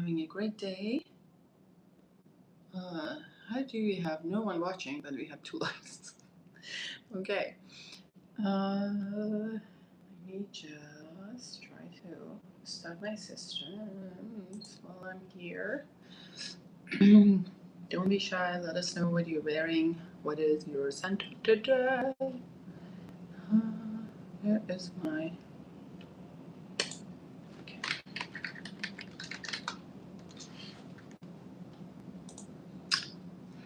Having a great day. How do we have no one watching, but we have 2 likes? Okay. Let me just try to start my systems while I'm here. Don't be shy. Let us know what you're wearing. What is your scent today? Where is my... Okay.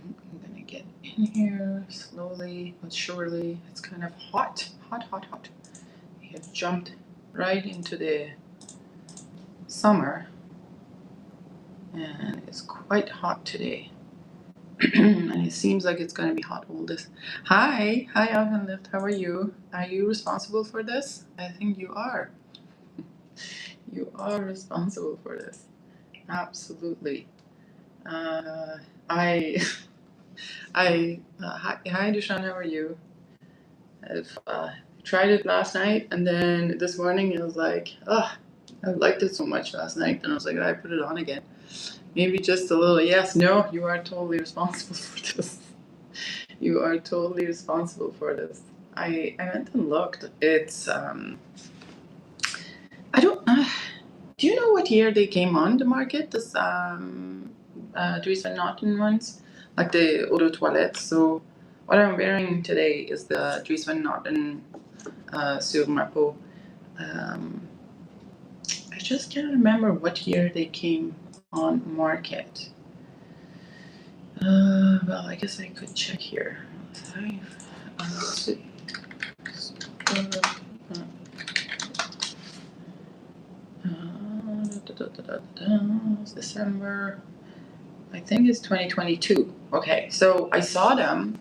I'm gonna get in here slowly but surely. It's kind of hot. Hot. We have jumped right into the summer and it's quite hot today. And it seems like it's going to be hot all this. Hi Ovenlift, how are you? Are you responsible for this? I think you are. You are responsible for this. Absolutely. Hi Dushan, how are you? I've tried it last night and then this morning it was like, I liked it so much last night and I was like, I put it on again. Maybe just a little, yes, no, you are totally responsible for this. You are totally responsible for this. I went and looked. It's, I don't, do you know what year they came on the market? This, DRIES Van Noten ones? Like the eau de toilette. So what I'm wearing today is the DRIES Van Noten SUR PEAU. I just can't remember what year they came on market. Well, I guess I could check here. December. I think it's 2022. Okay, so I saw them.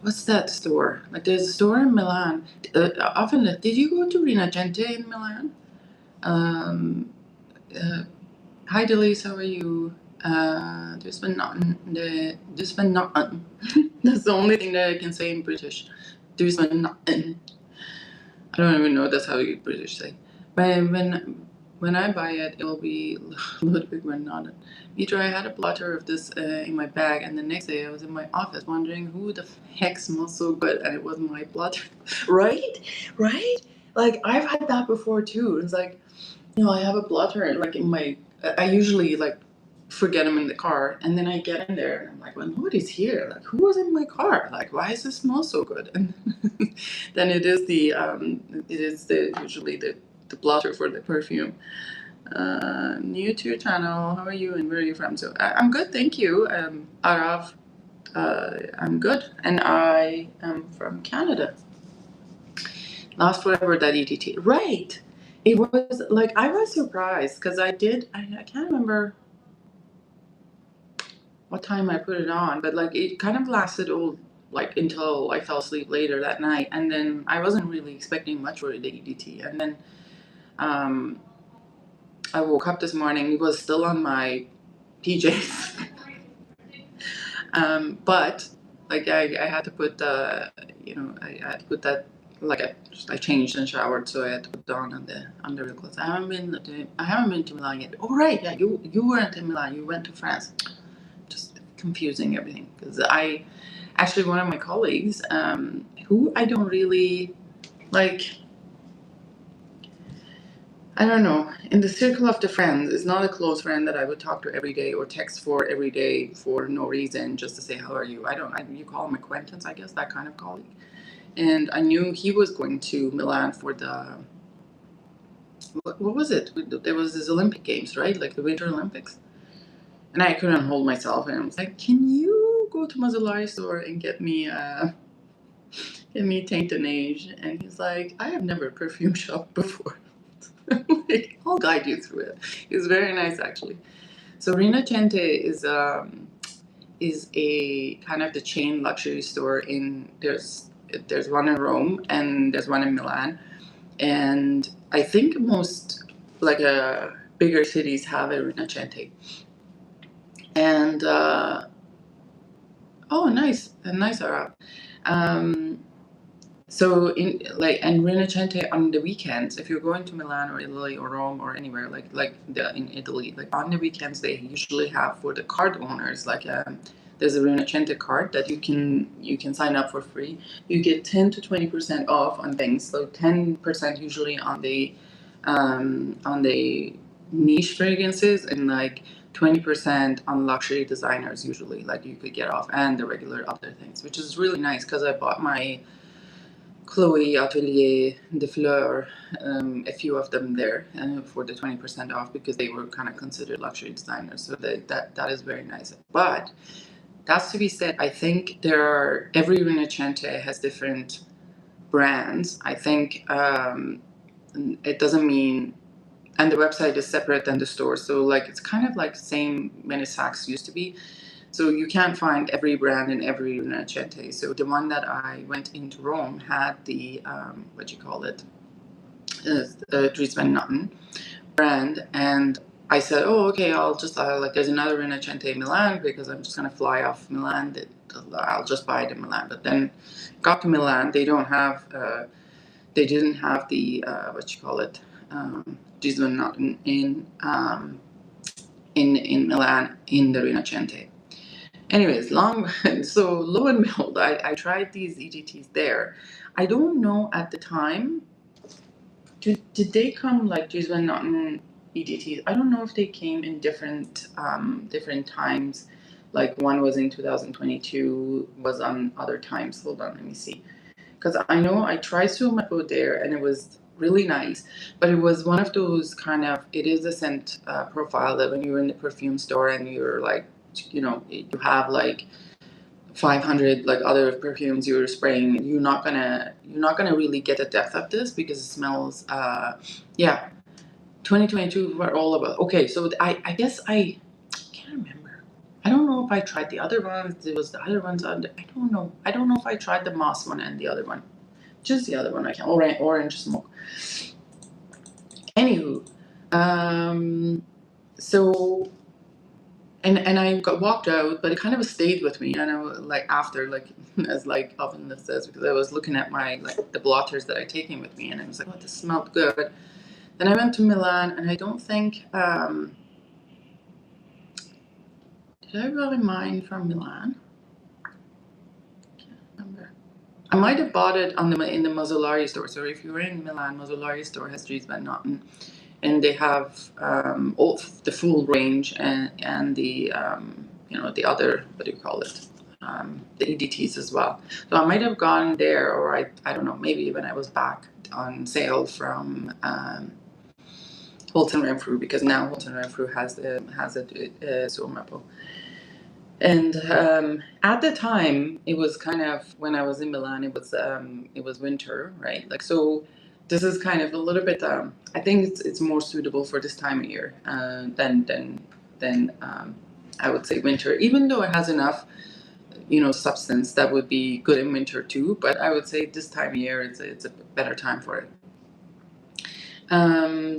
What's that store? Like there's a store in Milan. Often, did you go to Rinascente in Milan? Hi Delise, how are you? There's been nothing. That's the only thing that I can say in British. There's been nothing. I don't even know if that's how you British say. But when I buy it, it'll be a little bit more not. Mitra, I had a blotter of this in my bag, and the next day I was in my office wondering who the heck smells so good, and it was my blotter. Right? Like I've had that before too. It's like, I have a blotter like in my. I usually like forget them in the car, and then I get in there and I'm like, well, nobody's here. Like, who was in my car? Like, why does it smell so good? And then it is usually the blotter for the perfume. New to your channel. How are you and where are you from? So I'm good, thank you. Arav, I'm good, and I am from Canada. Last forever that EDT. Right. It was like I was surprised because I can't remember what time I put it on, but like it kind of lasted until I fell asleep later that night, and then I wasn't really expecting much for the EDT, and then I woke up this morning. It was still on my PJs, but like I had to put I had to put that I changed and showered, so I had to put on the clothes. I haven't been to Milan yet. Oh right, yeah, you weren't in Milan. You went to France. Just confusing everything because one of my colleagues who I don't really like, I don't know, in the circle of the friends is not a close friend that I would talk to every day or text for every day for no reason, just to say how are you. You call him acquaintance, I guess, that kind of colleague. And I knew he was going to Milan for the what was it? There was this Olympic Games, right? Like the Winter Olympics. And I couldn't hold myself, and I was like, "Can you go to Mazzolari store and get me Taint and Age?" And he's like, "I have never perfume shopped before." Like, I'll guide you through it. It's very nice, actually. So Rinascente is a kind of the chain luxury store there's one in Rome and there's one in Milan, and I think most bigger cities have a Rinascente. And nice, a nice Arab. So and Rinascente on the weekends, if you're going to Milan or Italy or Rome or anywhere in Italy, like on the weekends they usually have for the card owners there's a Rinascente card that you can sign up for free. You get 10 to 20% off on things. So 10% usually on the niche fragrances and like 20% on luxury designers usually. Like you could get off and the regular other things, which is really nice because I bought my Chloe Atelier de Fleur, a few of them there for the 20% off because they were kind of considered luxury designers. So that is very nice. But that's to be said. I think every Rinascente has different brands. I think it doesn't mean, and the website is separate than the store. So like it's kind of like the same many Saks used to be. So you can't find every brand in every Rinascente. So the one that I went into Rome had the Dries Van Noten brand, and I said, oh, okay, I'll just there's another Rinascente in Milan because I'm just gonna fly off Milan. I'll just buy it in Milan. But then got to Milan, they didn't have the Dries Van Noten in Milan in the Rinascente. Anyways, so lo and behold, I tried these EGTs there. I don't know at the time. Did they come like Dries Van Noten EGTs? I don't know if they came in different times. Like one was in 2022, was on other times. Hold on, let me see. Because I know I tried Sumapo there and it was really nice, but it was one of those it is a scent profile that when you're in the perfume store and you're like, you have like 500 like other perfumes you're spraying, you're not gonna really get the depth of this because it smells 2022 were all about. Okay, so I guess I can't remember. I don't know if I tried the other ones. There was the other ones under. I don't know if I tried the moss one and the other one. Just the other one I can. Orange smoke. Anywho, so and I walked out, but it kind of stayed with me. And I was like after as often this says, because I was looking at my the blotters that I taken with me, and I was like, oh, this smelled good. Then I went to Milan, and I don't think did I buy mine from Milan? Can't remember. I might have bought it in the Mazzolari store. So if you're in Milan, Mazzolari store has Dries Van Noten, and they have all the full range and the the other, what do you call it, the EDTs as well. So I might have gone there, or I don't know, maybe when I was back on sale from Holton Renfrew, because now Holton Renfrew has a Sumapo. And at the time, it was kind of when I was in Milan. It was winter, right? So this is kind of a little bit. I think it's more suitable for this time of year than I would say winter. Even though it has enough, substance that would be good in winter too. But I would say this time of year it's a better time for it.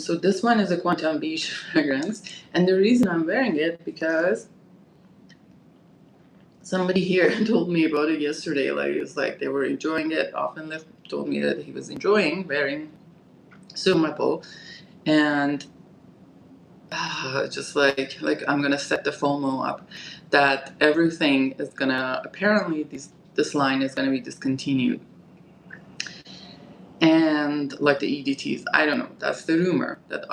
So this one is a Quantum Beach fragrance, and the reason I'm wearing it because somebody here told me about it yesterday. It's like they were enjoying it. Often told me that he was enjoying wearing Sumapo, and just like I'm gonna set the FOMO up that everything is gonna apparently this line is gonna be discontinued, and like the EDTs. I don't know. That's the rumor that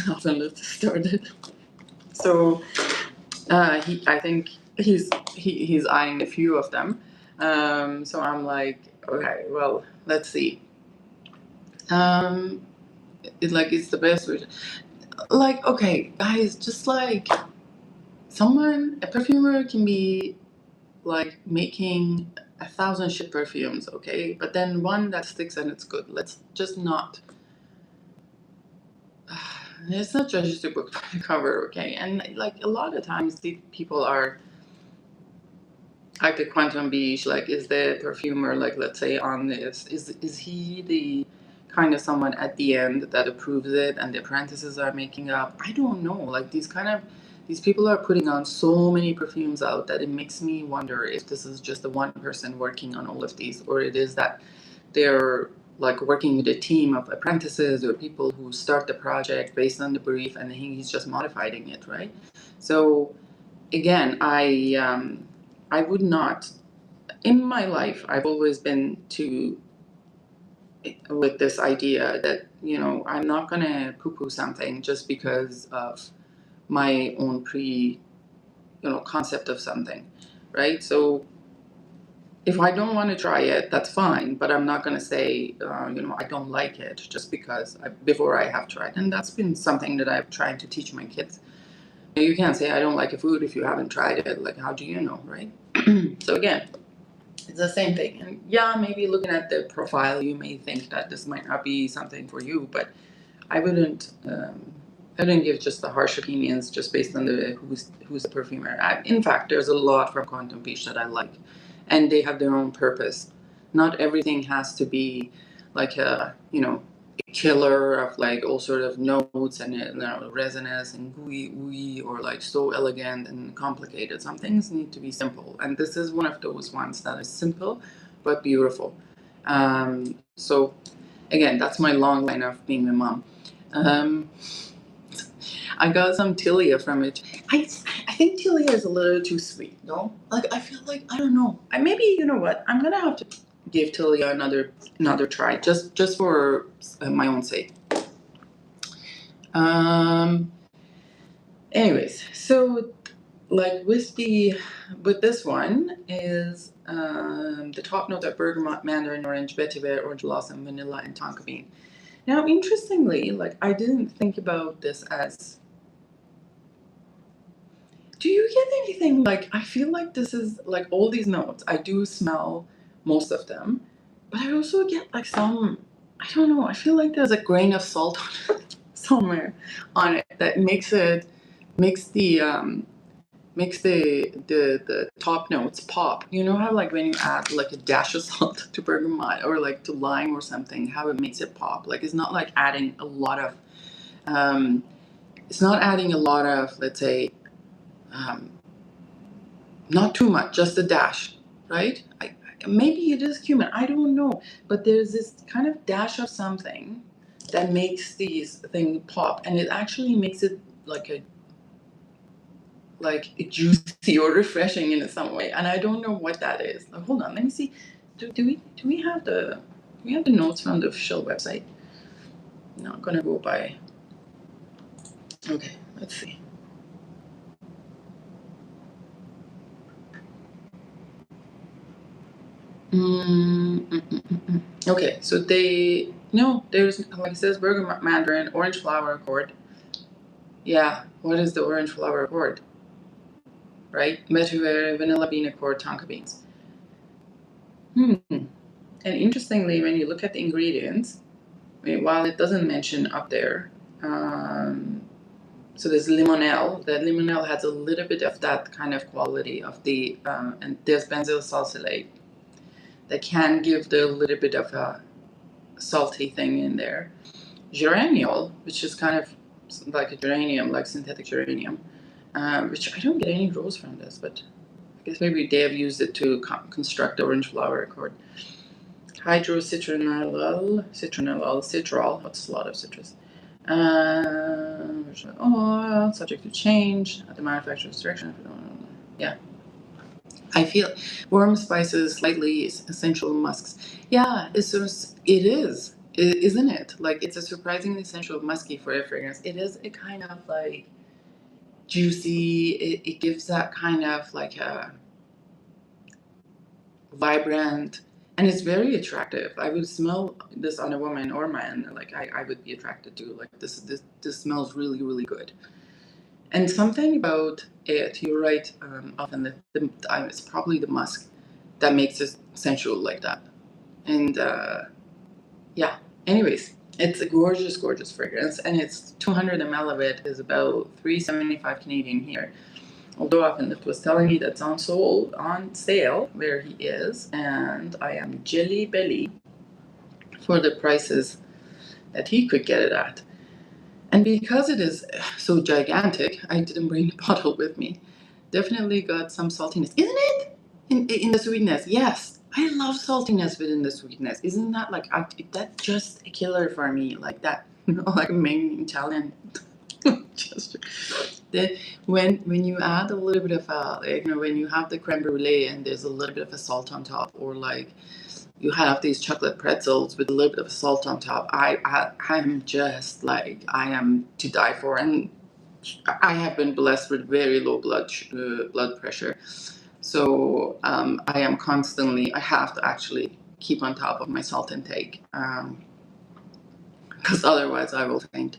often started. So I think he's eyeing a few of them. So I'm like, okay, well, let's see. It's the best version. Okay, guys, just a perfumer can be making 1,000 shit perfumes, okay? But then one that sticks and it's good. Let's just not. It's not just a book by the cover, okay? And a lot of times these people are like the Quantum Beach, is the perfumer, let's say on this, is he the kind of someone at the end that approves it and the apprentices are making up? I don't know. These people are putting on so many perfumes out that it makes me wonder if this is just the one person working on all of these, or it is that they're like working with a team of apprentices or people who start the project based on the brief, and he's just modifying it, right? So again, I would not, in my life, I've always been with this idea that, you know, I'm not gonna poo-poo something just because of my own concept of something, right? So if I don't want to try it, that's fine, but I'm not going to say, I don't like it just because before I have tried. And that's been something that I've tried to teach my kids. You can't say I don't like a food if you haven't tried it. Like, how do you know, right? So again, it's the same thing. And yeah, maybe looking at the profile, you may think that this might not be something for you, but I wouldn't give just the harsh opinions just based on who's the perfumer. In fact, there's a lot from Quantum Peach that I like, and they have their own purpose. Not everything has to be like a killer of like all sort of notes and resonance and gooey ooey or like so elegant and complicated. Some things need to be simple, and this is one of those ones that is simple but beautiful. So again, that's my long line of being a mom. I got some Tilia from it. I think Tilia is a little too sweet, no? Like, I feel like, I don't know. Maybe, you know what? I'm gonna have to give Tilia another try, just for my own sake. Anyways, so like with this one is the top notes are bergamot, mandarin orange, vetiver, orange blossom, vanilla, and tonka bean. Now, interestingly, like I didn't think about this as. Do you get anything like, I feel like this is like all these notes, I do smell most of them, but I also get like some, I don't know, I feel like there's a grain of salt somewhere on it that makes the top notes pop. You know how like when you add like a dash of salt to bergamot or like to lime or something, how it makes it pop? Like it's not like adding a lot of, let's say, not too much, just a dash, right? Maybe it is cumin, I don't know, but there's this kind of dash of something that makes these things pop, and it actually makes it like a juicy or refreshing in some way, and I don't know what that is. Like, hold on, let me see. Do we have the notes from the official website? I'm not gonna go by. Okay, let's see. Okay, so there's like it says bergamot, mandarin, orange flower accord. Yeah, what is the orange flower accord? Right, vetiver, vanilla bean accord, tonka beans. And interestingly, when you look at the ingredients, while it doesn't mention up there, so there's limonelle. That limonelle has a little bit of that kind of quality of the, and there's benzyl salicylate that can give the little bit of a salty thing in there. Geraniol, which is kind of like a geranium, like synthetic geranium, which I don't get any rose from this, but I guess maybe they have used it to construct the orange flower accord. Hydrocitronellol, citrol, that's a lot of citrus. Oil, subject to change at the manufacturer's direction. Yeah. I feel warm spices, slightly essential musks. Yeah, it is, isn't it? Like, it's a surprisingly essential musky for a fragrance. It is a kind of like juicy. It gives that kind of like a vibrant, and it's very attractive. I would smell this on a woman or man, like I would be attracted to. Like this smells really, really good. And something about it, you're right, often it's probably the musk that makes it sensual like that. And yeah, anyways, it's a gorgeous, gorgeous fragrance, and it's 200 ml of it is about $3.75 Canadian here. Although often it was telling me that's on sale where he is, and I am jelly belly for the prices that he could get it at. And because it is so gigantic, I didn't bring the bottle with me. Definitely got some saltiness, isn't it? In the sweetness, yes. I love saltiness within the sweetness. Isn't that like that's just a killer for me? Like that, like main Italian. Just the when you add a little bit of when you have the creme brulee and there's a little bit of a salt on top, or like you have these chocolate pretzels with a little bit of salt on top. I'm just like I am to die for, and I have been blessed with very low blood pressure. So I am constantly, I have to actually keep on top of my salt intake because otherwise I will faint.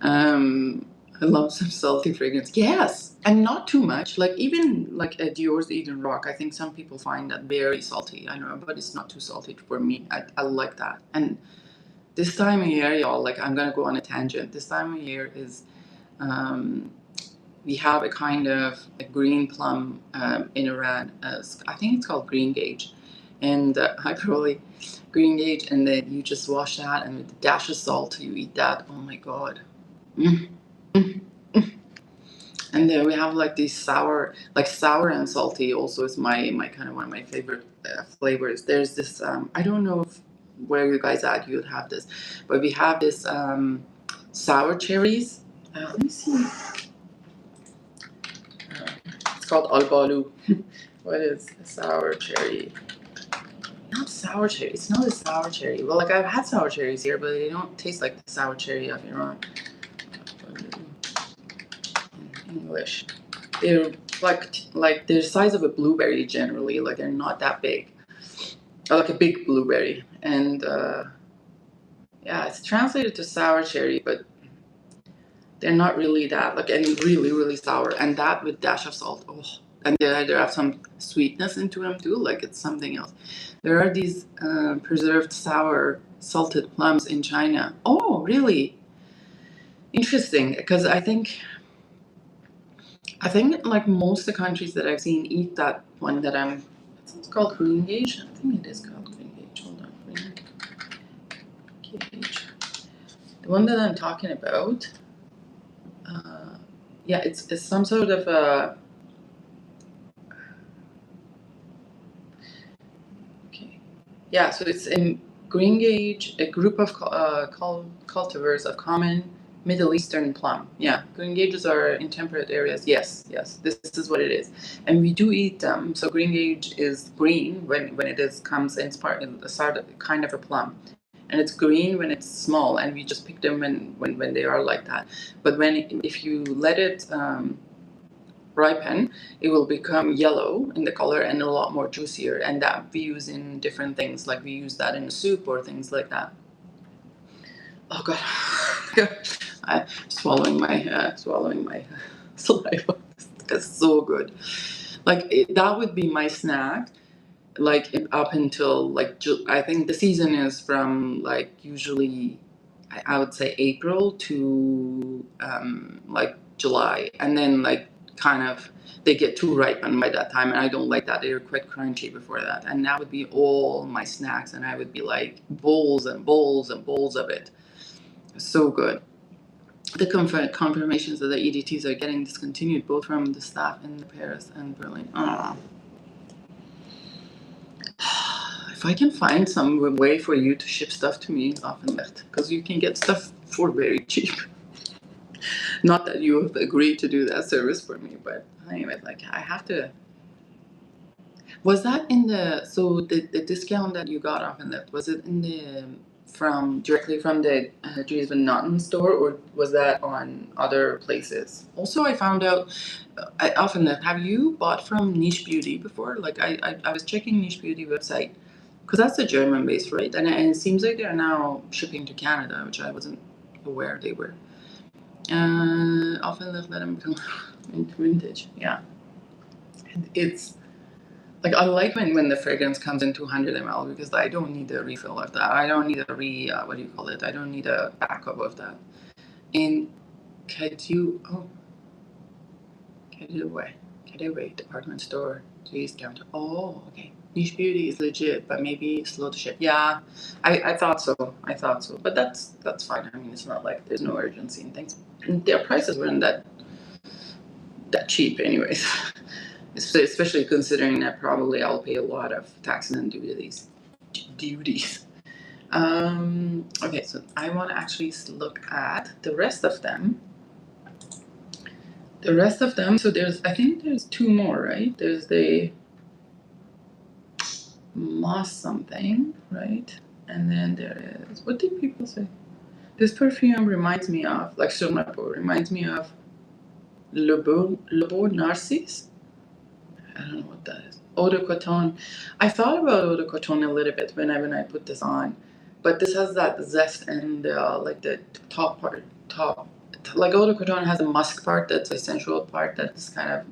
I love some salty fragrance. Yes, and not too much. Like even like a Dior's Eden Rock, I think some people find that very salty. I know, but it's not too salty for me. I like that. And this time of year, y'all, like I'm going to go on a tangent. This time of year is... we have a kind of a green plum in Iran. I think it's called green gauge. And I probably green gauge, and then you just wash that, and with a dash of salt, you eat that. Oh my God. Mm, mm, mm. And then we have like these sour and salty also is my kind of one of my favorite flavors. There's this, I don't know if where you guys at, you would have this, but we have this sour cherries. Let me see. It's called albalu. What is a sour cherry? Not sour cherry. It's not a sour cherry. Well, like I've had sour cherries here, but they don't taste like the sour cherry of Iran. In English, they're like they're the size of a blueberry generally. Like they're not that big. Like a big blueberry, and yeah, it's translated to sour cherry, but they're not really that, like, and really, really sour. And that with dash of salt. Oh, and they have some sweetness into them too, like it's something else. There are these preserved sour salted plums in China. Oh, really? Interesting, because I think like most of the countries that I've seen eat that one that it's called green gauge. I think it is called green gauge. Hold on, green gauge. The one that I'm talking about. Yeah, it's some sort of a... Okay. Yeah, so it's in green gauge, a group of cultivars of common Middle Eastern plum. Yeah, green gauges are in temperate areas. Yes, this is what it is, and we do eat them. So green gauge is green when it comes in part in the sort of kind of a plum, and it's green when it's small, and we just pick them when they are like that. But if you let it ripen, it will become yellow in the color and a lot more juicier, and that we use in different things, like we use that in a soup or things like that. Oh God. I'm swallowing my saliva. It's so good. Like that would be my snack, like up until like I think the season is from like usually I would say April to like July, and then like kind of they get too ripened by that time, and I don't like that. They're quite crunchy before that, and that would be all my snacks, and I would be like bowls and bowls and bowls of it. So good. The confirmations that the EDTs are getting discontinued, both from the staff in Paris and Berlin. If I can find some way for you to ship stuff to me, Offenlicht, because you can get stuff for very cheap. Not that you have agreed to do that service for me, but anyway, like I have to. Was that in the discount that you got Offenlicht? Was it in the directly from the DRIES and NOTEN store, or was that on other places? Also, I found out Offenlicht. Have you bought from Niche Beauty before? Like I was checking Niche Beauty website. Because that's a German base, right? And it seems like they're now shipping to Canada, which I wasn't aware they were. Often let them become vintage, yeah. And it's like I like when the fragrance comes in 200 ml, because I don't need a refill of that. I don't need a what do you call it? I don't need a backup of that. In Cadeway department store, please counter. Oh, okay. Niche Beauty is legit, but maybe slow to ship. Yeah, I thought so. But that's fine. I mean, it's not like there's no urgency and things. And their prices weren't that cheap, anyways. especially considering that probably I'll pay a lot of taxes and duties. Okay, so I want to actually look at the rest of them. So I think there's 2 more, right? There's the moss something, right? And then there is, what did people say? This perfume reminds me of, like Sur Ma Peau, reminds me of Le Beau Narcisse. I don't know what that is. Eau de Coton. I thought about Eau de Coton a little bit when I put this on, but this has that zest and like the top. Like Eau de Coton has a musk part, that's a sensual part that's kind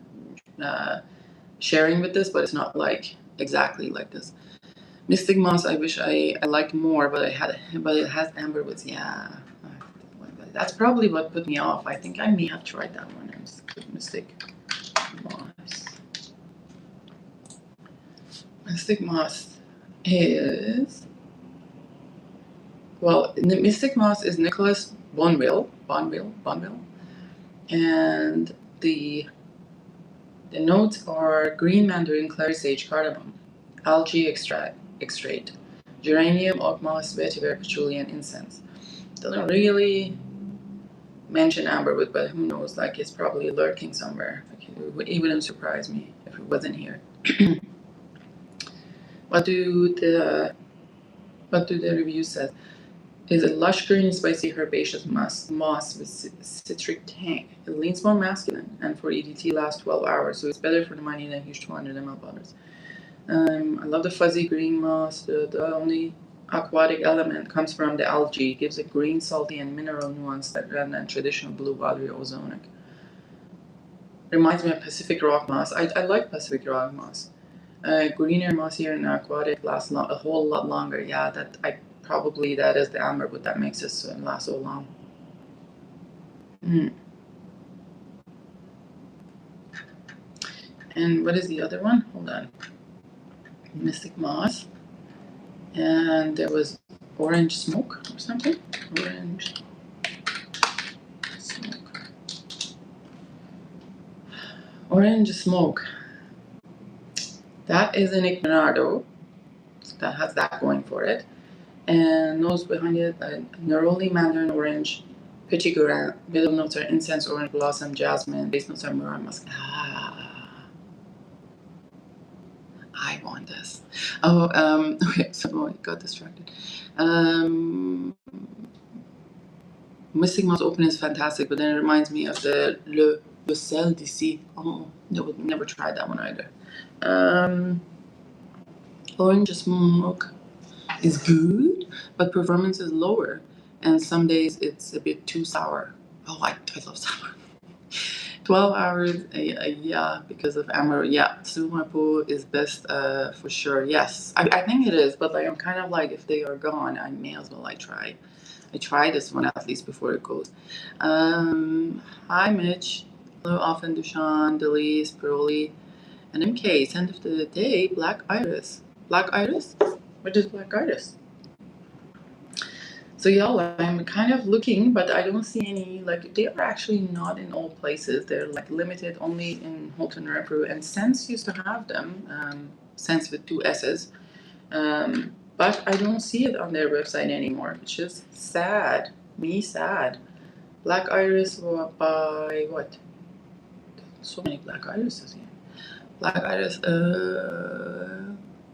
of sharing with this, but it's not like exactly like this. Mystic Moss, I wish I liked more, but it has amberwoods. Yeah, that's probably what put me off. I think I may have tried that one. Mystic Moss. Mystic Moss is, well, Mystic Moss is Nicholas Bonville, and the notes are green mandarin, clary sage, cardamom, algae extract, geranium, oak moss, vetiver, patchouli, and incense. Doesn't really mention amberwood, but who knows? Like, it's probably lurking somewhere. Like, it wouldn't surprise me if it wasn't here. What do the reviews say? Is a lush green, spicy, herbaceous moss with citric tang. It leans more masculine, and for EDT lasts 12 hours, so it's better for the money than huge 200 ml bottles. I love the fuzzy green moss. The only aquatic element comes from the algae. It gives a green, salty, and mineral nuance that rather than traditional blue, watery, ozonic. Reminds me of Pacific rock moss. I like Pacific rock moss. Greener, mossier, and aquatic lasts a whole lot longer. Yeah, probably that is the amberwood that makes this last so long. And what is the other one? Hold on. Mystic Moss. And there was Orange Smoke or something. Orange Smoke. Orange Smoke. That is an Ignorado. That has that going for it. And nose behind it, neroli, mandarin orange, petit grain. Middle notes are incense, orange blossom, jasmine. Base notes are myrrh, musk. I want this. Okay, so I got distracted. Mystic Moss Open is fantastic, but then it reminds me of the Le Sel d'ici. Oh, never tried that one either. Orange Smoke is good, but performance is lower, and some days it's a bit too sour. Oh, I love sour. 12 hours, yeah, because of amber. Yeah, Sur Ma Peau is best for sure. Yes, I think it is, but like I'm kind of like, if they are gone, I may as well try. I try this one at least before it goes. Hi Mitch, hello Often, Dushan, Delise, Pearly, and MK. End of the day, Black Iris. Black Iris? What is Black Iris? So y'all, I'm kind of looking, but I don't see any, like, they are actually not in all places. They're like limited only in Holton Reprue, and Sense used to have them, Sense with 2 S's. But I don't see it on their website anymore, which is sad. Me sad. Black Iris by what? So many Black Irises here. Black Iris,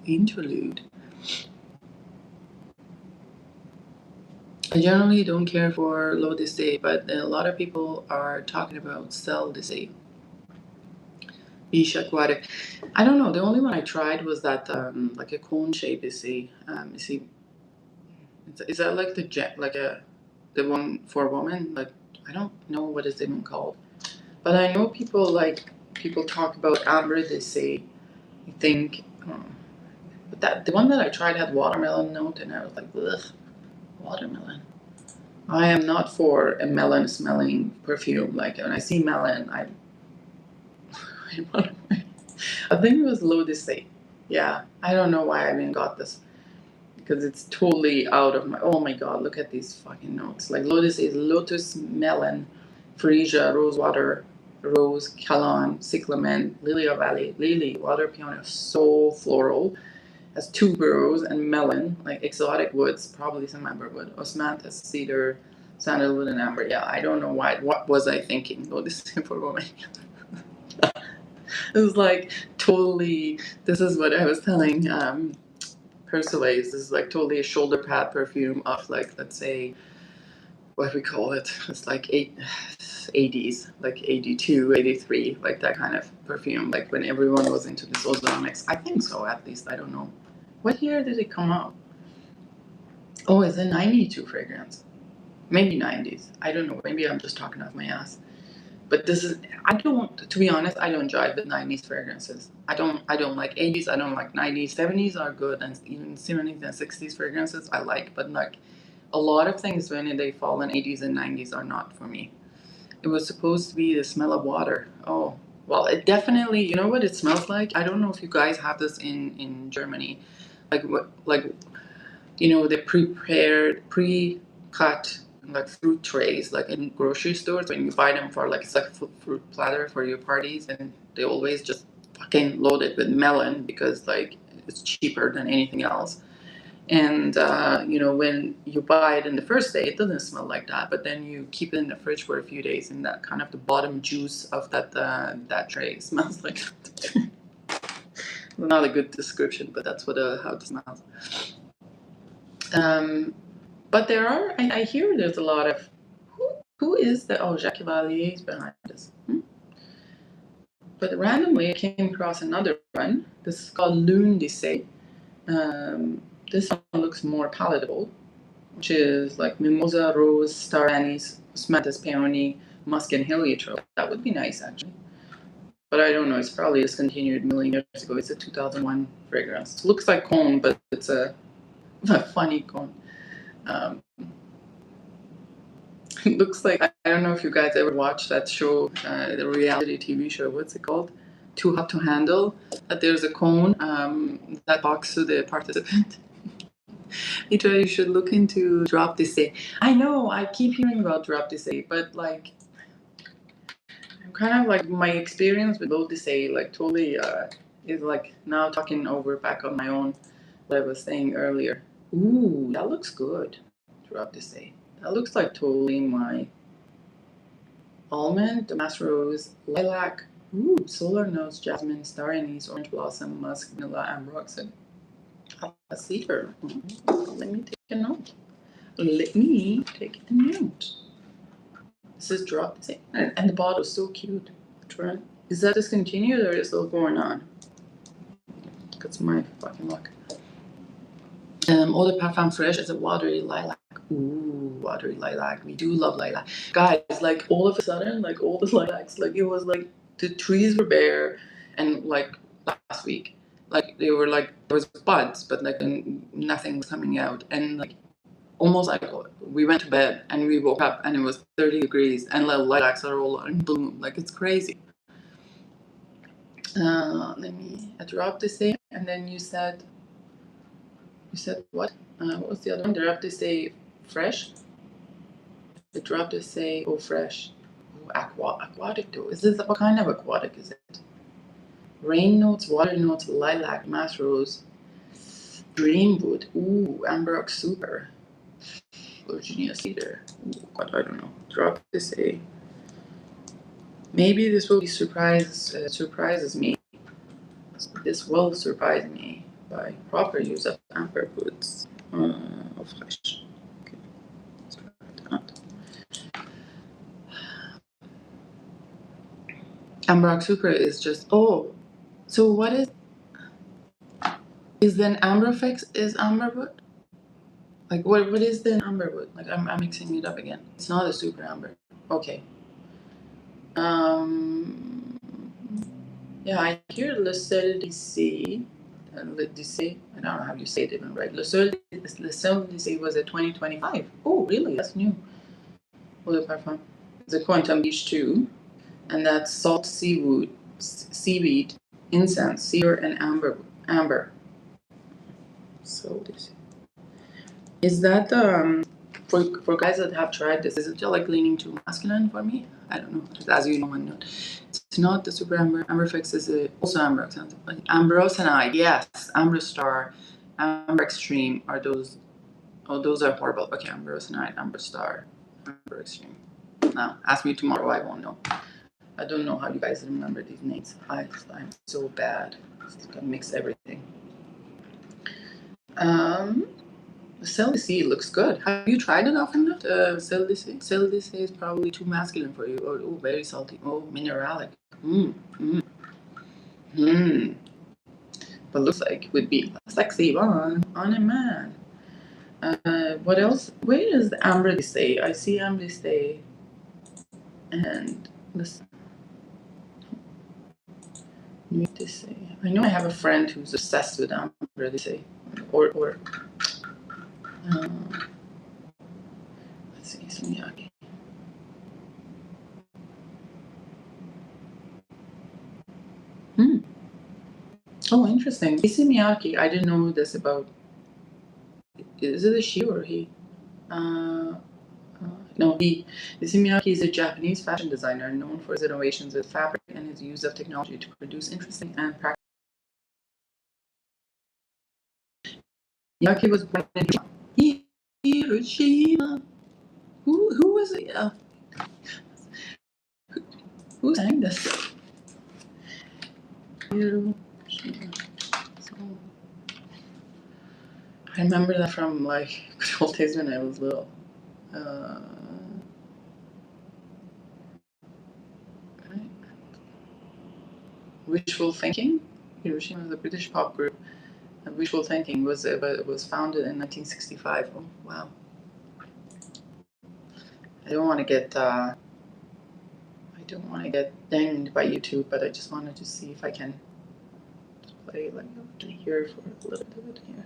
interlude. I generally don't care for L'Eau d'Essai, but a lot of people are talking about Cell d'Essai. Biche Aquatic. I don't know. The only one I tried was that like a cone shape Essai. You see, is that like the one for women? Like, I don't know what it's even called, but I know people talk about Ambre d'Essai. I think, but the one that I tried had watermelon note, and I was like, ugh. Watermelon. I am not for a melon smelling perfume. Like, when I see melon, I think it was L'Eau d'Essai. Yeah, I don't know why I even got this, because it's totally out of my. Oh my god, look at these fucking notes. Like, L'Eau d'Essai is lotus, melon, freesia, rosewater, rose, cologne, cyclamen, lily of valley, lily, water peony, so floral. Has tuberose and melon, like exotic woods, probably some amberwood, osmanthus, cedar, sandalwood, and amber. Yeah, I don't know why. What was I thinking? Oh, this is for women. It was like totally. This is what I was telling Persuades. This is like totally a shoulder pad perfume of like, let's say, what we call it. It's like 80s, like 82, 83, like that kind of perfume. Like when everyone was into this ozonics. I think so, at least. I don't know. What year did it come out? Oh, it's a 92 fragrance. Maybe 90s. I don't know. Maybe I'm just talking off my ass. But this is, I don't, to be honest, I don't jive with 90s fragrances. I don't like 80s, I don't like 90s. 70s are good, and even 70s and 60s fragrances I like, but like a lot of things when they fall in 80s and 90s are not for me. It was supposed to be the smell of water. Oh, well, it definitely, you know what it smells like? I don't know if you guys have this in Germany. Like what, like, you know, the prepared, pre-cut like fruit trays, like in grocery stores when you buy them for like, it's like a fruit platter for your parties, and they always just fucking load it with melon because like it's cheaper than anything else. And you know, when you buy it in the first day, it doesn't smell like that, but then you keep it in the fridge for a few days, and that kind of the bottom juice of that tray smells like not a good description, but that's what how it smells. But there are, I hear there's a lot of, who is the, oh, Jacques Valier is behind this. But randomly I came across another one. This is called Lune d'Issée. This one looks more palatable, which is like mimosa, rose, star anise, osmanthus, peony, musk, and heliotrope. That would be nice, actually. But I don't know, it's probably discontinued a million years ago. It's a 2001 fragrance. It looks like cone, but it's a funny cone. It looks like, I don't know if you guys ever watched that show, the reality TV show, what's it called? Too Hot to Handle. That there's a cone that talks to the participant. Mitra, you should look into Drop d'Issée. I know, I keep hearing about Drop d'Issée, but like, I'm kind of like, my experience with L'Eau d'Issée, like totally is like now talking over back on my own, what I was saying earlier. Ooh, that looks good. Drop d'Issée. That looks like totally my almond, damask rose, lilac, ooh, solar notes, jasmine, star anise, orange blossom, musk, vanilla, amber oxide, a cedar. Let me take a note. Let me take a note. This is Drop d'Issée. And the bottle is so cute. Is that discontinued or is it still going on? That's my fucking luck. Eau de Parfum Fresh is a watery lilac. Ooh, watery lilac. We do love lilac. Guys, like all of a sudden, like all the lilacs, like it was like the trees were bare, and like last week, like they were like, there was buds, but like nothing was coming out. And like almost like we went to bed and we woke up and it was 30 degrees and the lilacs are all in bloom. Like it's crazy. Let me Drop d'Issée, and then you said what? What was the other one? Drop d'Issée Fresh? The Drop d'Issée Eau Fresh. Oh, aquatic though. Is this, what kind of aquatic is it? Rain notes, water notes, lilac, mass rose, dreamwood. Ooh, amber ox super. Virginia cedar. Ooh, God, I don't know. Drop d'Issée. Maybe this will be surprises me. This will surprise me by proper use of amber woods. Fresh. Okay. Amber ox super is just, oh, so what is then amberfix is amberwood? Like what is then amberwood? Like I'm mixing it up again. It's not a super amber. Okay. Yeah, I hear Le Sel d'Issée. I don't know how you say it even right. Le Sel d'Issée was a 2025. Oh, really? That's new. Eau de Parfum. It's a Quantum Beach too. And that's salt, seaweed, incense, cedar, and amber. So this is that for guys that have tried this, is it like leaning too masculine for me? I don't know. As you know, I'm not. It's not the Super Amber Fix is also Amber Accent. Amberosinide, yes. Amber Star, Amber Extreme are those. Oh, those are horrible. Okay, Amberosinide, Amber Star, Amber Extreme. Now, ask me tomorrow, I won't know. I don't know how you guys remember these names. I'm so bad. I mix everything. Cell DC looks good. Have you tried it often? Cell DC? Cell DC is probably too masculine for you. Oh, very salty. Oh, mineralic. But looks like it would be sexy on a man. What else? Where is the Amber Stay? I see Amber Stay. And listen. I know I have a friend who's obsessed with Amber Stay. Or let's see, Miyake. Oh, interesting. Issey Miyake, I didn't know this about. Is it a she or he? No, he. Issey Miyake is a Japanese fashion designer known for his innovations with fabric and his use of technology to produce interesting and practical. Miyake was born in Hiroshima. Who was it? Who sang this? Hiroshima. I remember that from like good old days when I was little. Right. Wishful Thinking. Hiroshima is a British pop group. Wishful Thinking was founded in 1965. Oh wow! I don't want to get dinged by YouTube, but I just wanted to see if I can play like here for a little bit of it here.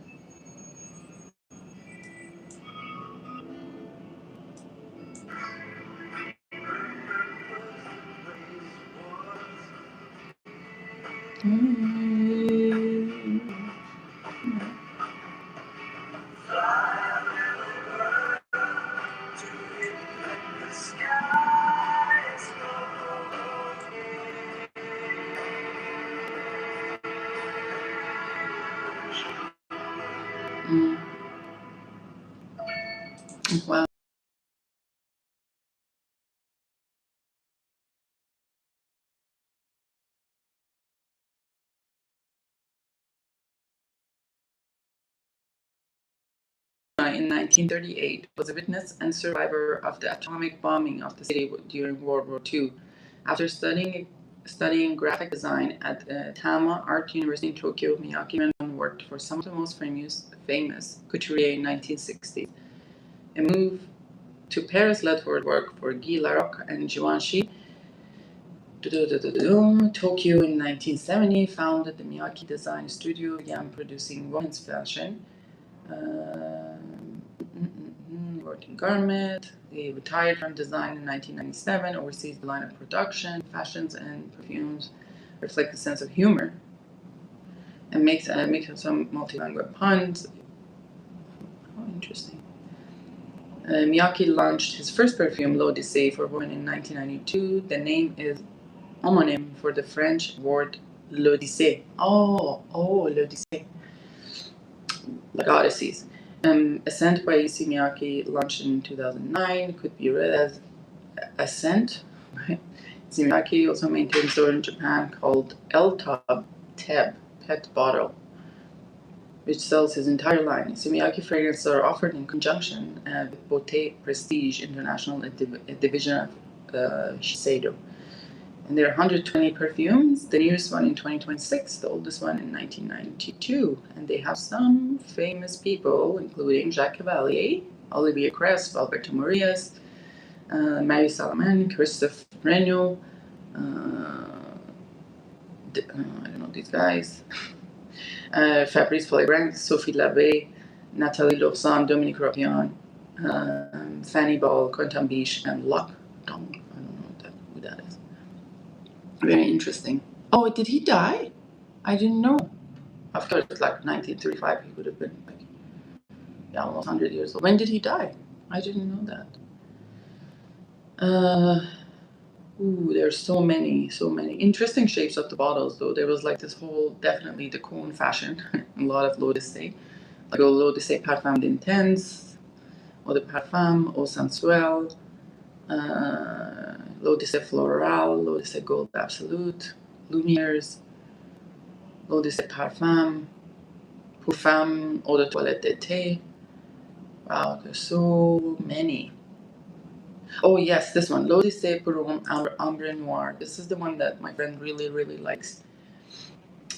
Wow. In 1938, was a witness and survivor of the atomic bombing of the city during World War II. After studying graphic design at Tama Art University in Tokyo, Miyake worked for some of the most famous couturier in 1960s. A move to Paris led her work for Guy Laroque and Givenchy. Tokyo in 1970 founded the Miyake Design Studio, began producing women's fashion. Worked in garment. He retired from design in 1997, oversees the line of production, fashions, and perfumes, reflect a sense of humor, and makes some multilingual puns. Oh, interesting. Miyake launched his first perfume, L'Odyssée, for women in 1992. The name is homonym for the French word l'Odyssée. Oh, l'Odyssée. Like Odysseys. Ascent by Issey Miyake, launched in 2009, could be read as Ascent. Right? Issey Miyake also maintains a store in Japan called L-Tub Pet Bottle, which sells his entire line. Issey Miyake fragrances are offered in conjunction with Beauté Prestige International, a division of Shiseido. And there are 120 perfumes, the newest one in 2026, the oldest one in 1992. And they have some famous people, including Jacques Cavalier, Olivier Crest, Alberto Morillas, Marie Salomon, Christophe Regnault, I don't know these guys, Fabrice Florent, Sophie Labbe, Nathalie Lawson, Dominique Ropion, Fanny Ball, Quentin Biche, and Luc Dong. I don't know who that is. Very interesting. Oh, did he die? I didn't know. After like 1935, he would have been like almost 100 years old. When did he die? I didn't know that. Ooh, there's so many interesting shapes of the bottles though. There was like this whole, definitely the cone fashion, a lot of l'eau de say, like l'eau de say parfum d'intense, eau de parfum, eau sensuelle, l'eau de say floral, l'eau de say gold absolute, lumières, l'eau de say parfum, pour femme, eau de toilette d'été. Wow, there's so many. Oh yes, this one, l'eau de say pour ombre noir. This is the one that my friend really, really likes.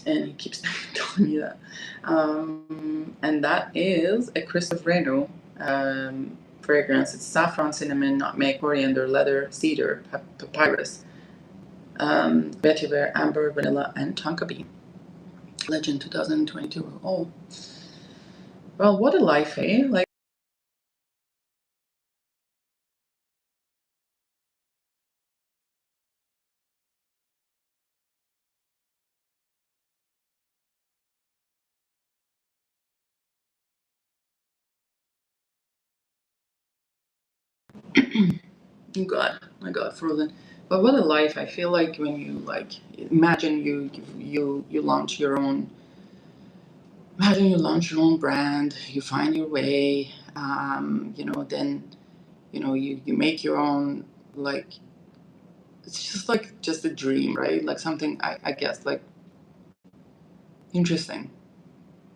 And he keeps telling me that. And that is a Christophe Renaud fragrance. It's saffron, cinnamon, nutmeg, coriander, leather, cedar, papyrus, vetiver, amber, vanilla, and tonka bean. Legend 2022. Oh, well, what a life, eh? Like, my God, frozen. But what a life! I feel like when you like imagine you launch your own. Imagine you launch your own brand, you find your way, then you make your own, like, it's just like just a dream, right? Like something, I guess, like, interesting.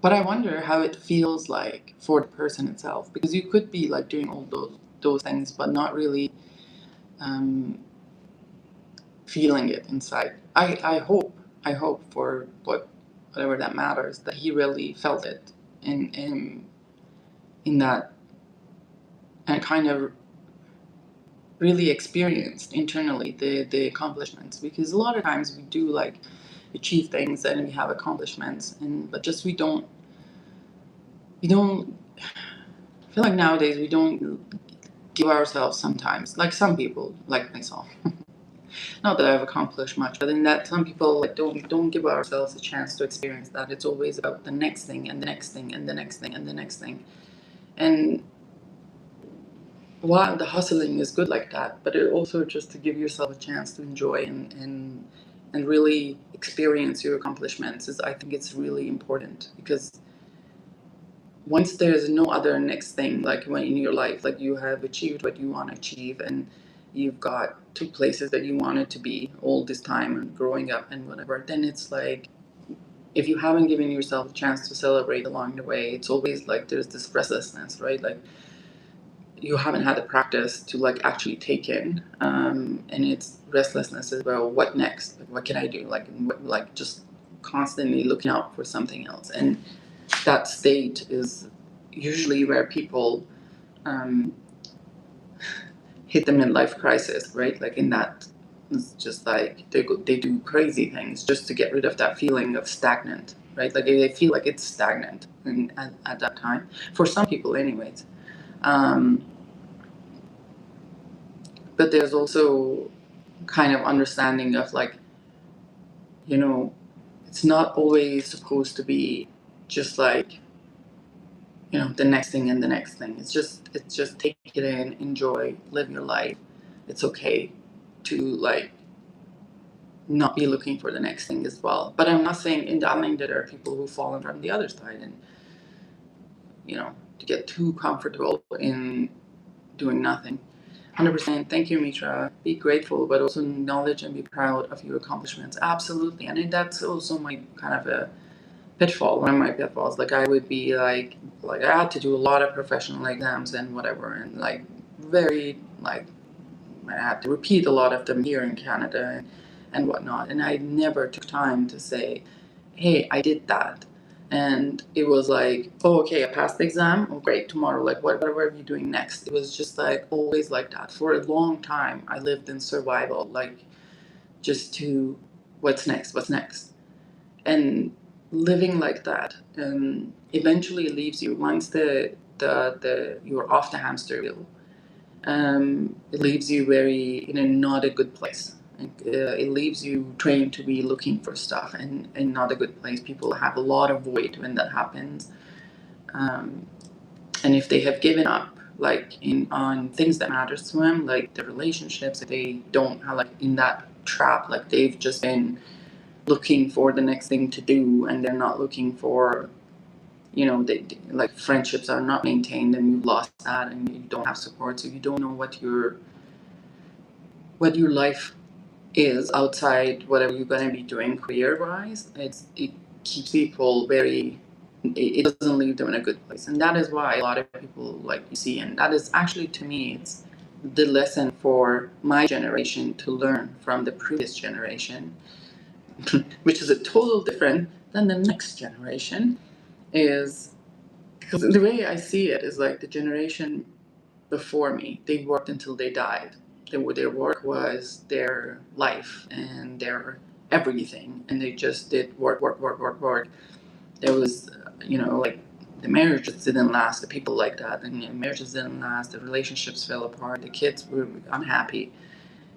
But I wonder how it feels like for the person itself, because you could be like doing all those things but not really um, feeling it inside. I hope for whatever that matters, that he really felt it in that, and kind of really experienced internally the accomplishments, because a lot of times we do like achieve things and we have accomplishments, but just we don't I feel like nowadays we don't give ourselves, sometimes, like some people like myself, not that I've accomplished much, but in that some people like don't give ourselves a chance to experience that. It's always about the next thing and the next thing and the next thing and the next thing. And while the hustling is good like that, but it also just to give yourself a chance to enjoy and really experience your accomplishments is, I think it's really important, because once there's no other next thing, like when in your life, like you have achieved what you want to achieve, and you've got to places that you wanted to be all this time and growing up and whatever, then it's like, if you haven't given yourself a chance to celebrate along the way, it's always like there's this restlessness, right? Like you haven't had the practice to like actually take in, and it's restlessness as well. What next? Like, what can I do? Like just constantly looking out for something else, and that state is usually where people um, hit the midlife crisis, right? Like in that, it's just like they do crazy things just to get rid of that feeling of stagnant, right? Like they feel like it's stagnant, at that time, for some people, anyways. Um, but there's also kind of understanding of like, you know, it's not always supposed to be just like, the next thing and the next thing. It's just take it in, enjoy, live your life. It's okay to like not be looking for the next thing as well. But I'm not saying in that there are people who fall from the other side and, to get too comfortable in doing nothing. 100%. Thank you, Mitra. Be grateful, but also acknowledge and be proud of your accomplishments. Absolutely. And that's also my kind of a pitfall, one of my pitfalls. Like I would be like I had to do a lot of professional exams and whatever, and like very like I had to repeat a lot of them here in Canada and whatnot. And I never took time to say, hey, I did that. And it was like, oh, okay, I passed the exam. Oh, great. Tomorrow, like, what are you doing next? It was just like always like that. For a long time, I lived in survival, like just to what's next, what's next. And living like that eventually leaves you, once the you're off the hamster wheel, it leaves you in a not a good place. It leaves you trained to be looking for stuff and not a good place. People have a lot of void when that happens. And if they have given up, like on things that matters to them, like their relationships. They don't have like in that trap, like they've just been looking for the next thing to do, and they're not looking for, they like friendships are not maintained, and you've lost that, and you don't have support, so you don't know what your life is outside whatever you're going to be doing career-wise. It keeps people very, it doesn't leave them in a good place, and that is why a lot of people, like you see, and that is actually, to me, it's the lesson for my generation to learn from the previous generation, which is a total different than the next generation, is because the way I see it is like the generation before me, they worked until they died. Their work was their life and their everything, and they just did work, work, work, work, work. There was, like the marriages didn't last, the people like that, and marriages didn't last, the relationships fell apart, the kids were unhappy.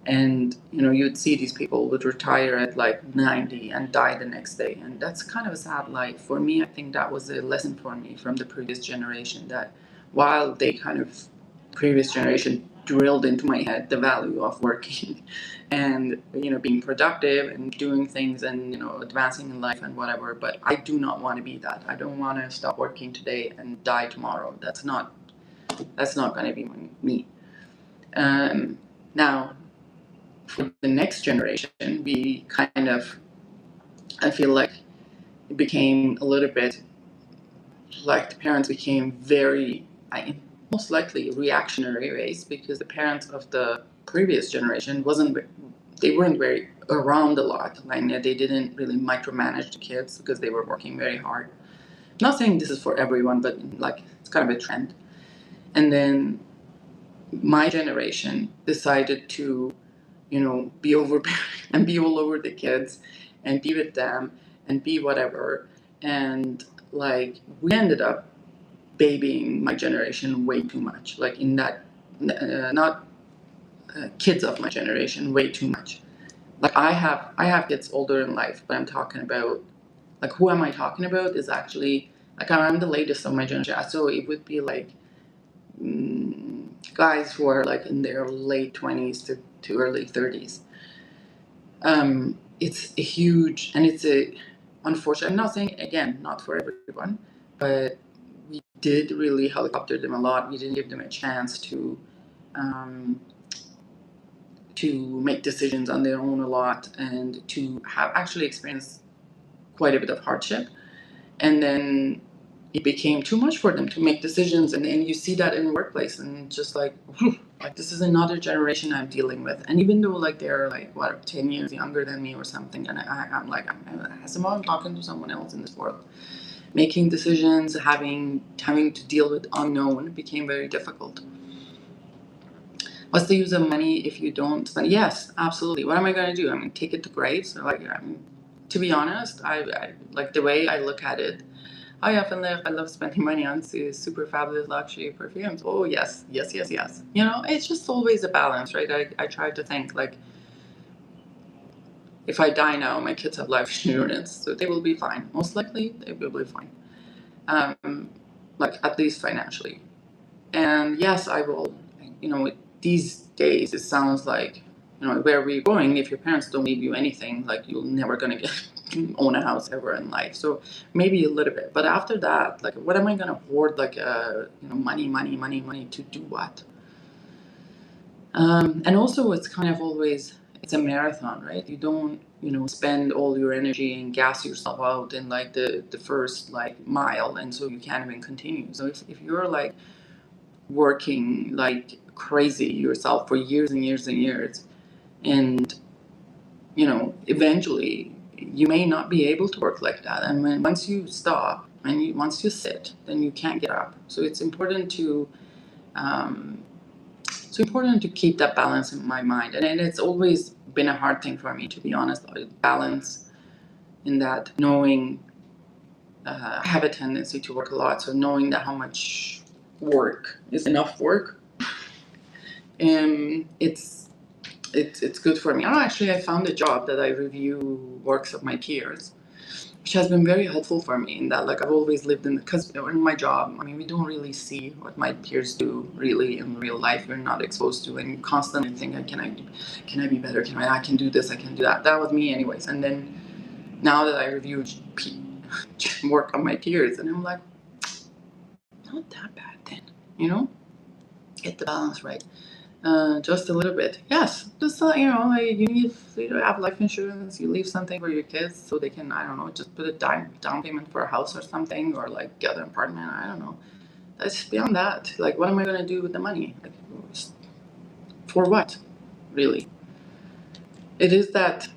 And, you'd see these people would retire at like 90 and die the next day. And that's kind of a sad life. For me, I think that was a lesson for me from the previous generation, that while they kind of, previous generation drilled into my head the value of working and, being productive and doing things and, advancing in life and whatever. But I do not want to be that. I don't want to stop working today and die tomorrow. That's not going to be me. Now, for the next generation, we kind of, I feel like it became a little bit like the parents became very, most likely reactionary ways, because the parents of the previous generation weren't very around a lot. Like they didn't really micromanage the kids because they were working very hard. I'm not saying this is for everyone, but like it's kind of a trend. And then my generation decided to, be overbearing and be all over the kids and be with them and be whatever. And like we ended up babying my generation way too much. Like in that, not kids of my generation, way too much. Like I have kids older in life, but I'm talking about, like, who am I talking about is actually, like, I'm the latest of my generation. So it would be like guys who are like in their late 20s to early 30s. It's a huge, and it's unfortunate. I'm not saying, again, not for everyone, but we did really helicopter them a lot. We didn't give them a chance to make decisions on their own a lot, and to have actually experienced quite a bit of hardship. And then it became too much for them to make decisions, and you see that in the workplace, and just like this is another generation I'm dealing with. And even though like they're like 10 years younger than me or something, and I'm like, as I'm talking to someone else in this world, making decisions, having to deal with unknown became very difficult. What's the use of money if you don't spend? Yes, absolutely. What am I going to do? I'm going to take it to grades. So like, to be honest, I like the way I look at it. I often I love spending money on super fabulous luxury perfumes. Oh, yes, yes, yes, yes. It's just always a balance, right? I try to think, like, if I die now, my kids have life insurance, so they will be fine. Most likely, they will be fine. Like, at least financially. And yes, I will, these days, it sounds like, where we're going, if your parents don't leave you anything, like, you're never going to own a house ever in life. So maybe a little bit. But after that, like, what am I going to hoard, like, money to do what? And also, it's kind of always, it's a marathon, right? You don't, spend all your energy and gas yourself out in, like, the first, like, mile, and so you can't even continue. So if you're, like, working like crazy yourself for years and years and years, and eventually you may not be able to work like that, and once you stop and once you sit, then you can't get up. So it's important to keep that balance in my mind, and it's always been a hard thing for me, to be honest. Balance in that, knowing I have a tendency to work a lot, so knowing that how much work is enough work, it's good for me. Actually, I found a job that I review works of my peers, which has been very helpful for me in that, like, I've always lived in, because in my job, I mean, we don't really see what my peers do really in real life. You're not exposed to, and you constantly think, can I be better? I can do this, I can do that. That was me anyways. And then now that I review work on my peers, and I'm like, not that bad then, you know? Get the balance right. Just a little bit. Yes, just you know, like you need to have life insurance. You leave something for your kids so they can, I don't know, just put a down payment for a house or something, or like get an apartment. I don't know. That's beyond that. Like, what am I going to do with the money? Like, for what, really? It is that,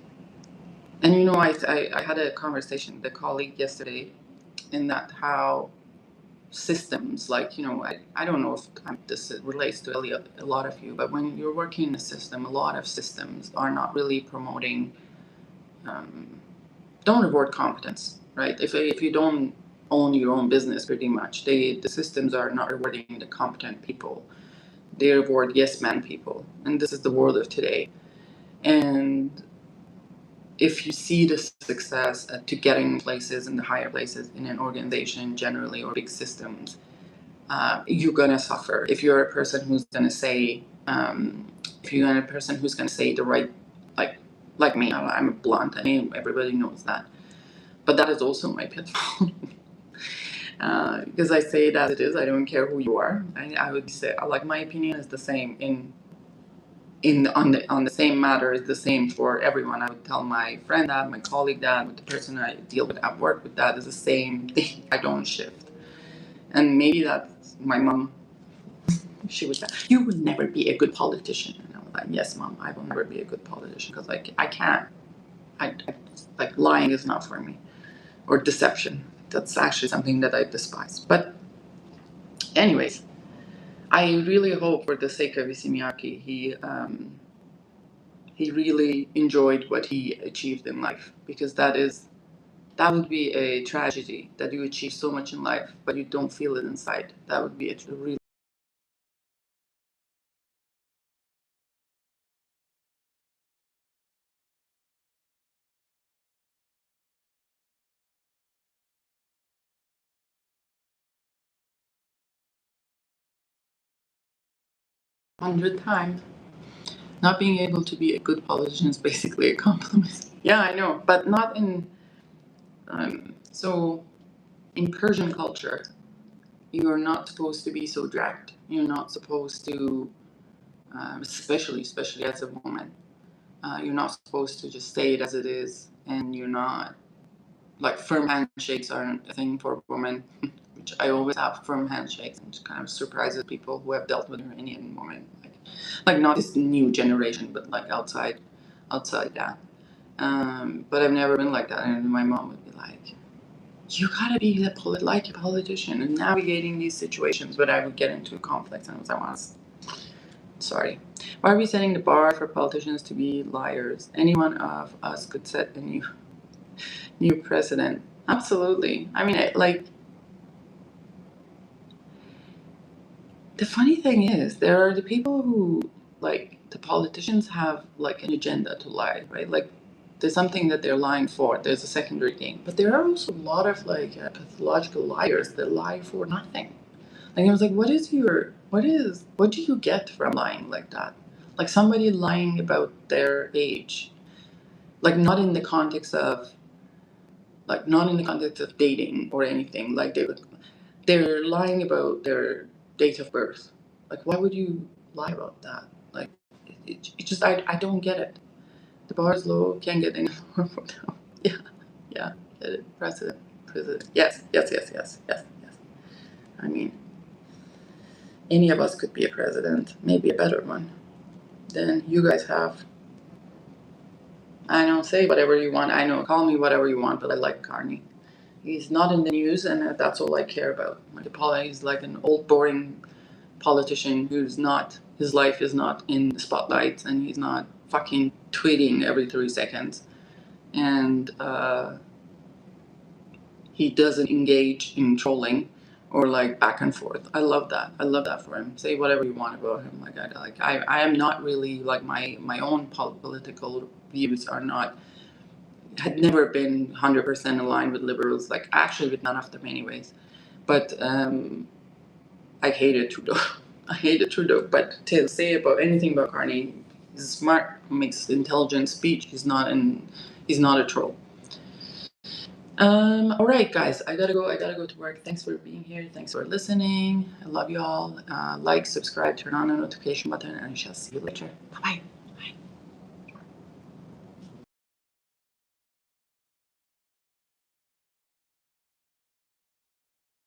and you know, I had a conversation with a colleague yesterday, in that how systems, like, you know, I don't know if this relates to a lot of you, but when you're working in a system, a lot of systems are not really promoting, don't reward competence, right? If you don't own your own business, pretty much, the systems are not rewarding the competent people. They reward yes man people, and this is the world of today. And if you see the success to getting places in the higher places in an organization generally, or big systems, you're gonna suffer if you're a person who's gonna say, the right, like me, I'm blunt. I mean, everybody knows that, but that is also my pitfall. Because I say it as it is. I don't care who you are. I would say, like, my opinion is the same on the same matter, is the same for everyone. I would tell my friend that, my colleague that, with the person I deal with at work with, that is the same thing. I don't shift. And maybe that's my mom. She would say, you will never be a good politician. And I was like, yes, Mom, I will never be a good politician, because, like, I can't. Like, lying is not for me, or deception. That's actually something that I despise. But anyways, I really hope, for the sake of Isimiaki, he really enjoyed what he achieved in life, because that would be a tragedy, that you achieve so much in life but you don't feel it inside. That would be a really. 100 times. Not being able to be a good politician is basically a compliment. Yeah, I know, but not in. So, in Persian culture, you're not supposed to be so direct. You're not supposed to, especially as a woman, you're not supposed to just say it as it is, and you're not, like, firm handshakes aren't a thing for women, which I always have firm handshakes, and it kind of surprises people who have dealt with an Indian woman, like not this new generation, but like outside that. But I've never been like that, and my mom would be like, you gotta be like a politician and navigating these situations. But I would get into conflicts, and I was like, sorry. Why are we setting the bar for politicians to be liars? Any one of us could set a new precedent. Absolutely. I mean, like, the funny thing is, there are the people who, like, the politicians have, like, an agenda to lie, right? Like, there's something that they're lying for. There's a secondary gain. But there are also a lot of, like, pathological liars that lie for nothing. Like, I was like, what do you get from lying like that? Like, somebody lying about their age, like, not in the context of dating or anything. Like, they're lying about their date of birth. Like, why would you lie about that? Like, it just, I don't get it. The bar is low, can't get any lower for now. Yeah, get it. President. Yes. I mean, any of us could be a president, maybe a better one than you guys have. I know, say whatever you want. I know, call me whatever you want, but I like Carney. He's not in the news, and that's all I care about. He's like an old, boring politician his life is not in the spotlight, and he's not fucking tweeting every 3 seconds. And he doesn't engage in trolling or, like, back and forth. I love that. I love that for him. Say whatever you want about him. I am not really, like, my own political views are not had never been 100% aligned with liberals, like actually with none of them anyways. But I hated Trudeau. I hated Trudeau. But to say about anything about Carney, he's smart, makes intelligent speech. He's not a troll. All right, guys, I gotta go to work. Thanks for being here. Thanks for listening. I love you all. Like, subscribe, turn on the notification button, and I shall see you later. Bye bye.